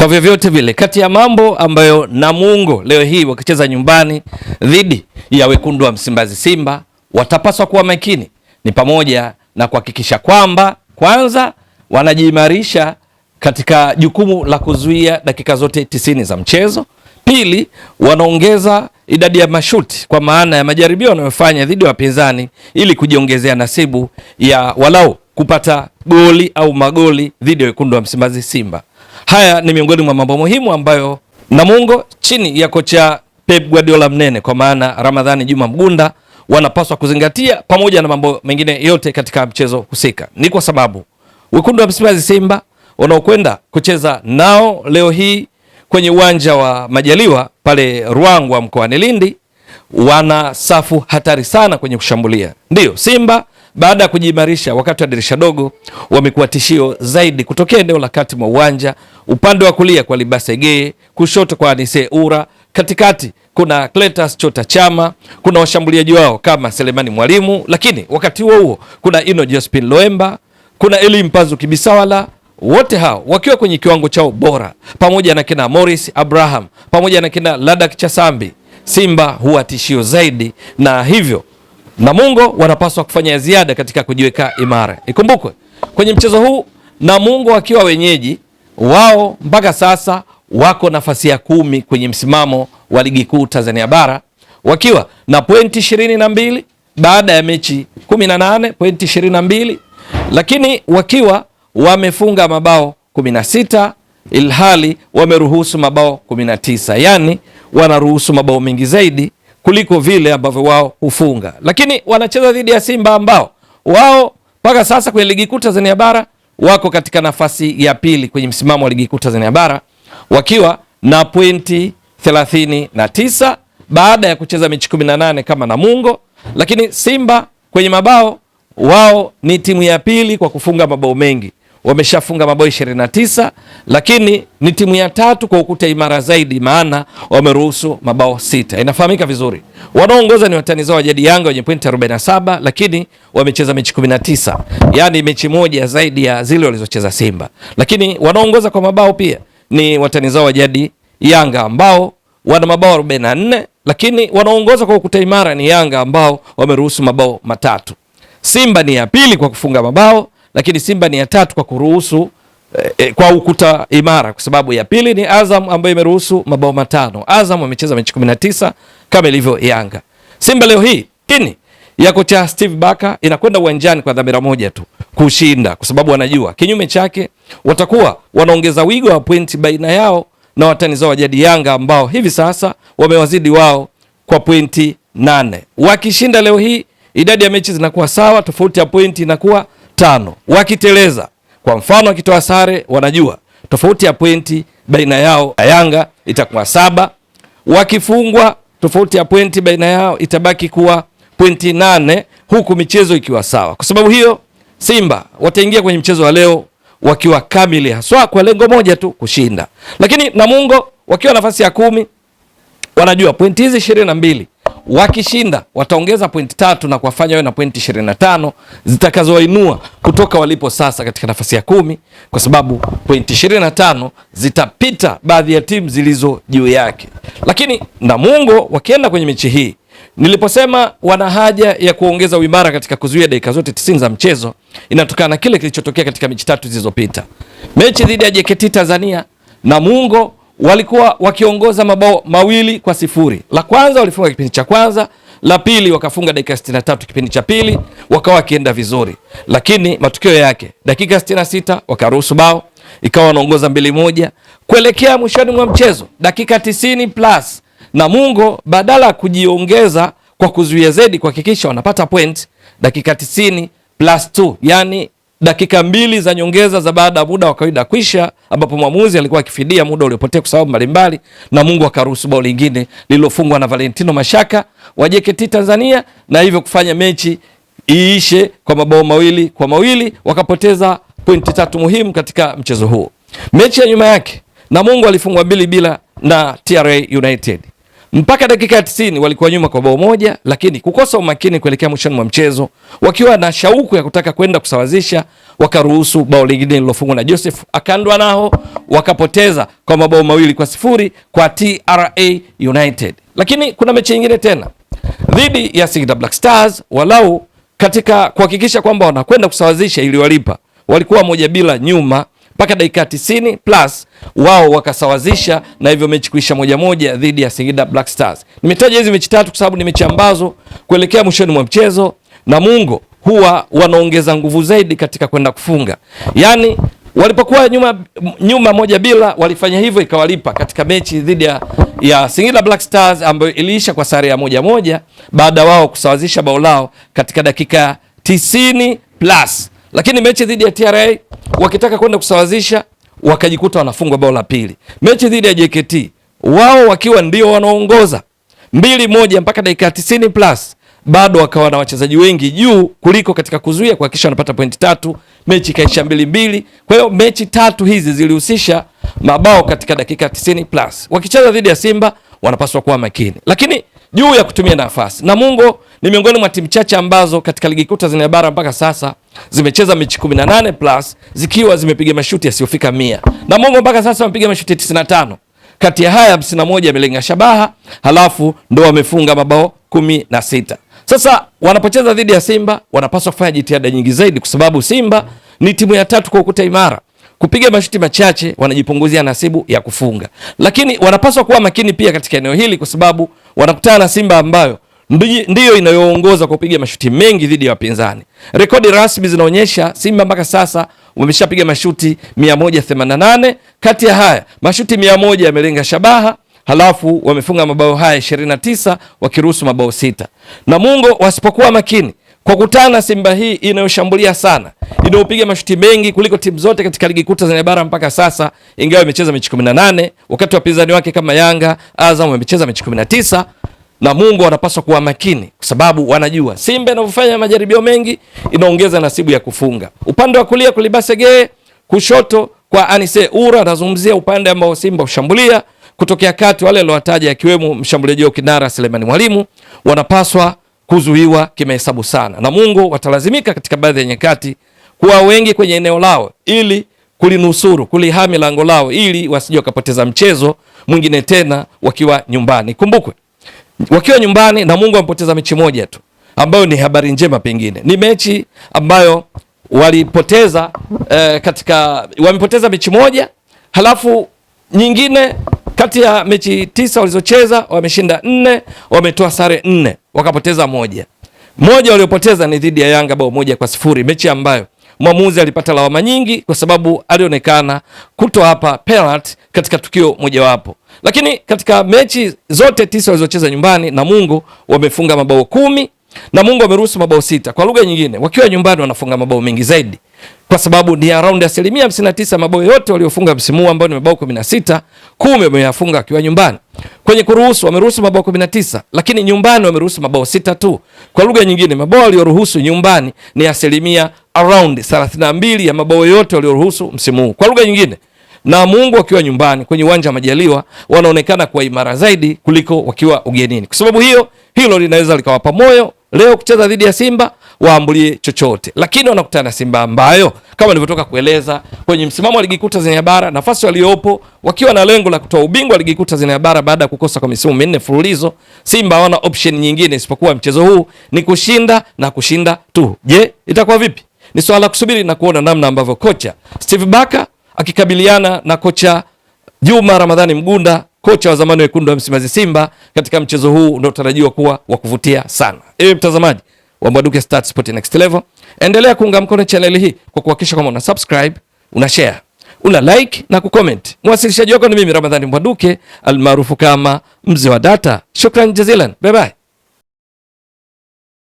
Kwa vyovyote vile, kati ya mambo ambayo Namungo leo hii wakicheza nyumbani dhidi ya wekundu wa Msimbazi Simba watapaswa kuwa makini ni pamoja na kuhakikisha kwamba kwanza wanajiimarisha katika jukumu la kuzuia dakika zote 90 za mchezo. Pili, wanaongeza idadi ya mashuti kwa maana ya majaribio wanayofanya dhidi ya wapinzani ili kujiongezea nasibu ya walau kupata goli au magoli dhidi ya wekundu wa Msimbazi Simba. Haya ni miongoni mwa mambo muhimu ambayo Namungo chini ya kocha Pep Guardiola mnene kwa maana Ramadhani Juma Mgunda wanapaswa kuzingatia pamoja na mambo mengine yote katika mchezo husika. Ni kwa sababu wekundu wa Msimbazi Simba wanaokwenda kucheza nao leo hii kwenye uwanja wa Majaliwa pale Ruangwa mkoani Lindi wana safu hatari sana kwenye kushambulia. Ndio Simba baada ya kujiimarisha wakati wa dirisha dogo wamekuwa tishio zaidi kutokea eneo la kati mwa uwanja, upande wa kulia kwa Libasege, kushoto kwa Anise Ura, katikati kuna Cletus Chota Chama, kuna washambuliaji wao kama Selemani Mwalimu, lakini wakati huo huo kuna Ino Jospin Loemba, kuna Eli Mpazu Kibisawala, wote hao wakiwa kwenye kiwango chao bora, pamoja na kina Morris Abraham, pamoja na kina Ladak Chasambi. Simba huwa tishio zaidi, na hivyo Namungo wanapaswa kufanya ziada katika kujiweka imara. Ikumbukwe kwenye mchezo huu Namungo wakiwa wenyeji wao mpaka sasa wako nafasi ya 10 kwenye msimamo wa ligi kuu Tanzania bara wakiwa na pointi 22 baada ya mechi 18, pointi 22, lakini wakiwa wamefunga mabao 16 ilhali wameruhusu mabao 19, yani wanaruhusu mabao mengi zaidi kuliko vile ambavyo wao hufunga. Lakini wanacheza dhidi ya Simba ambao wao mpaka sasa kwenye ligi kuu Tanzania bara wako katika nafasi ya pili kwenye msimamo wa ligi kuu Tanzania bara wakiwa na pointi 39 baada ya kucheza mechi 18 kama Namungo. Lakini Simba kwenye mabao wao ni timu ya pili kwa kufunga mabao mengi, wameshafunga mabao 29, lakini ni timu ya tatu kwa ukuta imara zaidi, maana wameruhusu mabao 6. Inafahamika vizuri wanaongoza ni watani zao wa jadi Yanga wenye pointi 47, lakini wamecheza mechi 19, yani mechi moja zaidi ya zile walizocheza Simba. Lakini wanaongoza kwa mabao pia ni watani zao wa jadi Yanga ambao wana mabao 44, lakini wanaongoza kwa ukuta imara ni Yanga ambao wameruhusu mabao 3. Simba ni ya pili kwa kufunga mabao, lakini Simba ni ya tatu kwa kuruhusu kwa ukuta imara, kwa sababu ya pili ni Azam ambayo imeruhusu mabao 5. Azam wamecheza mechi 19 kama ilivyo Yanga. Simba leo hii chini ya kocha Steve Baka inakwenda uwanjani kwa dhamira moja tu, kushinda, kwa sababu wanajua kinyume chake watakuwa wanaongeza wigo wa pointi baina yao na watani zao wa jadi Yanga ambao hivi sasa wamewazidi wao kwa pointi 8. Wakishinda leo hii idadi ya mechi zinakuwa sawa, tofauti ya pointi inakuwa 5. Wakiteleza, kwa mfano wakitoa sare, wanajua tofauti ya pointi baina yao na Yanga itakuwa 7. Wakifungwa, tofauti ya pointi baina yao itabaki kuwa pointi 8, huku michezo ikiwa sawa. Kwa sababu hiyo Simba wataingia kwenye mchezo wa leo wakiwa kamili, haswa kwa lengo moja tu, kushinda. Lakini Namungo wakiwa nafasi ya 10 wanajua pointi hizi 22 wakishinda wataongeza pointi 3 na kuwafanya wawe na pointi 25 zitakazowainua kutoka walipo sasa katika nafasi ya 10, kwa sababu pointi 25 zitapita baadhi ya timu zilizo juu yake. Lakini Namungo wakienda kwenye mechi hii, niliposema wana haja ya kuongeza uimara katika kuzuia dakika zote 90 za mchezo, inatokana na kile kilichotokea katika mechi 3 zilizopita. Mechi dhidi ya JKT Tanzania, Namungo walikuwa wakiongoza mabao 2-0. La kwanza walifunga kipindi cha kwanza, la pili wakafunga dakika 63 kipindi cha pili, wakawa wakienda vizuri. Lakini matokeo yake dakika 66 wakaruhusu bao, ikawa wanaongoza 2-1. Kuelekea mwishoni mwa mchezo dakika 90 plus, Namungo badala ya kujiongeza kwa kuzuia zaidi kuhakikisha wanapata point, dakika 90 plus 2, yani dakika 2 za nyongeza za baada ya muda wa kawaida kwisha, ambapo mwamuzi alikuwa akifidia muda uliopotea kwa sababu mbalimbali, na Mungu akaruhusu bao lingine lililofungwa na Valentino Mashaka wa JKT Tanzania, na hivyo kufanya mechi iishe kwa mabao 2-2, wakapoteza pointi 3 muhimu katika mchezo huo. Mechi ya nyuma yake Namungo alifungwa 2-0 na TRA United. Mpaka dakika 90 walikuwa nyuma kwa bao 1, lakini kukosa umakini kuelekea mwishoni mwa mchezo, wakiwa na shauku ya kutaka kwenda kusawazisha, wakaruhusu bao lingine lilofungwa na Joseph Akandwa, nao wakapoteza kwa mabao 2-0 kwa TRA United. Lakini kuna mechi nyingine tena dhidi ya Singida Black Stars, walau katika kuhakikisha kwamba wanakwenda kusawazisha ili walipa, walikuwa 1-0 nyuma mpaka dakika 90 plus wao wakasawazisha, na hivyo mechi kuisha 1-1 dhidi ya Singida Black Stars. Nimetaja hizi mechi tatu kwa sababu ni mechi ambazo kuelekea mwishoni mwa mchezo Namungo huwa wanaongeza nguvu zaidi katika kwenda kufunga. Yani walipokuwa nyuma 1-0 walifanya hivyo ikawalipa katika mechi dhidi ya Singida Black Stars ambayo iliisha kwa sare ya 1-1 baada wao kusawazisha bao lao katika dakika 90 plus. Lakini mechi dhidi ya TRA wakitaka kwenda kusawazisha wakajikuta wanafungwa bao la pili. Mechi dhidi ya JKT wao wakiwa ndio wanaongoza 2-1 mpaka dakika 90 plus, bado wakawa na wachezaji wengi juu kuliko katika kuzuia kuhakikisha wanapata pointi 3. Mechi kaisha 2-2. Kwa hiyo mechi tatu hizi zilihusisha mabao katika dakika 90 plus. Wakicheza dhidi ya Simba wanapaswa kuwa makini. Lakini juu ya kutumia nafasi, Namungo ni miongoni mwa timu chache ambazo katika ligi kuu Tanzania bara mpaka sasa zimecheza mechi 18 plus zikiwa zimepiga mashuti yasiyofika 100. Namungo mpaka sasa wamepiga mashuti 95. Kati ya haya 51 yamelenga shabaha, halafu ndo wamefunga mabao 16. Sasa wanapocheza dhidi ya Simba wanapaswa kufanya jitihada nyingi zaidi, kwa sababu Simba ni timu ya tatu kwa ukuta imara. Kupiga mashuti machache wanajipunguzia nasibu ya kufunga. Lakini wanapaswa kuwa makini pia katika eneo hili, kwa sababu wanakutana na Simba ambayo ndiyo inayoongoza kwa kupiga mashuti mengi dhidi ya wapinzani. Rekodi rasmi zinaonyesha Simba mpaka sasa wameshapiga mashuti 188. Kati ya haya mashuti 100 yamelenga shabaha, halafu wamefunga mabao haya 29 wakiruhusu mabao 6. Namungo wasipokuwa makini kwa kutana Simba hii inayoshambulia sana, inayopiga mashuti mengi kuliko timu zote katika ligi kuu Tanzania bara mpaka sasa, ingawa imecheza mechi 18 wakati wapinzani wake kama Yanga, Azam wamecheza mechi 19. Namungo wanapaswa kuwa makini kwa sababu wanajua Simba inavyofanya majaribio mengi inaongeza nasibu ya kufunga. Upande wa kulia Kulibasege, kushoto kwa Anise Ura, nazungumzia upande ambao Simba ushambulia. Kutokea kati wale waliowataja akiwemo mshambuliaji wa kinara Selemani Mwalimu wanapaswa kuzuiwa kimahesabu sana. Namungo watalazimika katika baadhi ya nyakati kuwa wengi kwenye eneo lao ili kulinusuru, kulihami lango lao ili wasije wakapoteza mchezo mwingine tena wakiwa nyumbani. Kumbukwe wakiwa nyumbani Namungo wamepoteza mechi moja tu, ambayo ni habari njema. Pengine ni mechi ambayo walipoteza wamepoteza mechi moja, halafu nyingine kati ya mechi 9 walizocheza wameshinda 4, wametoa sare 4, wakapoteza moja waliopoteza ni dhidi ya Yanga bao 1-0, mechi ambayo mwamuzi alipata lawama nyingi kwa sababu alionekana kutoa penalty katika tukio mojawapo. Lakini katika mechi zote 9 walizocheza nyumbani Namungo wamefunga mabao 10. Namungo wameruhusu mabao 6. Kwa lugha nyingine, wakiwa nyumbani wanafunga mabao mengi zaidi, kwa sababu ni around 59% mabao yote waliofunga msimu huu ambao ni mabao 16, 10 wameyafunga wakiwa nyumbani. Kwenye kuruhusu wameruhusu mabao 19, lakini nyumbani wameruhusu mabao 6 tu. Kwa lugha nyingine, mabao walioruhusu nyumbani ni around 32 ya mabao yote walioruhusu msimu huu. Kwa lugha nyingine, Namungo wakiwa nyumbani kwenye uwanja wa Majaliwa wanaonekana kuwa imara zaidi kuliko wakiwa ugenini. Kwa sababu hilo linaweza likawapa moyo leo kucheza dhidi ya Simba waambulie chochote. Lakini wanakutana na Simba ambayo kama nilivyotoka kueleza kwenye msimamo wa ligi kuu Tanzania bara, nafasi waliopo wakiwa na lengo la kutoa ubingwa wa ligi kuu Tanzania bara baada ya kukosa kwa misimu 4 mfululizo, Simba hawana option nyingine isipokuwa mchezo huu ni kushinda na kushinda tu. Je, itakuwa vipi? Ni swala la kusubiri na kuona namna ambavyo kocha Steve Barker akikabiliana na kocha Juma Ramadhani Mgunda, kocha wa zamani wa wekundu wa Msimbazi Simba, katika mchezo huu unaotarajiwa kuwa wa kuvutia sana. Ewe mtazamaji wa Mbwaduke Stats Sport Next Level, endelea kuunga mkono channel hii kwa kuhakikisha kama una subscribe, una share, una like na kucomment. Mwasilishaji wako ni mimi Ramadhani Mbwaduke almaarufu kama Mzee wa Data. Shukran jazilan. Bye bye.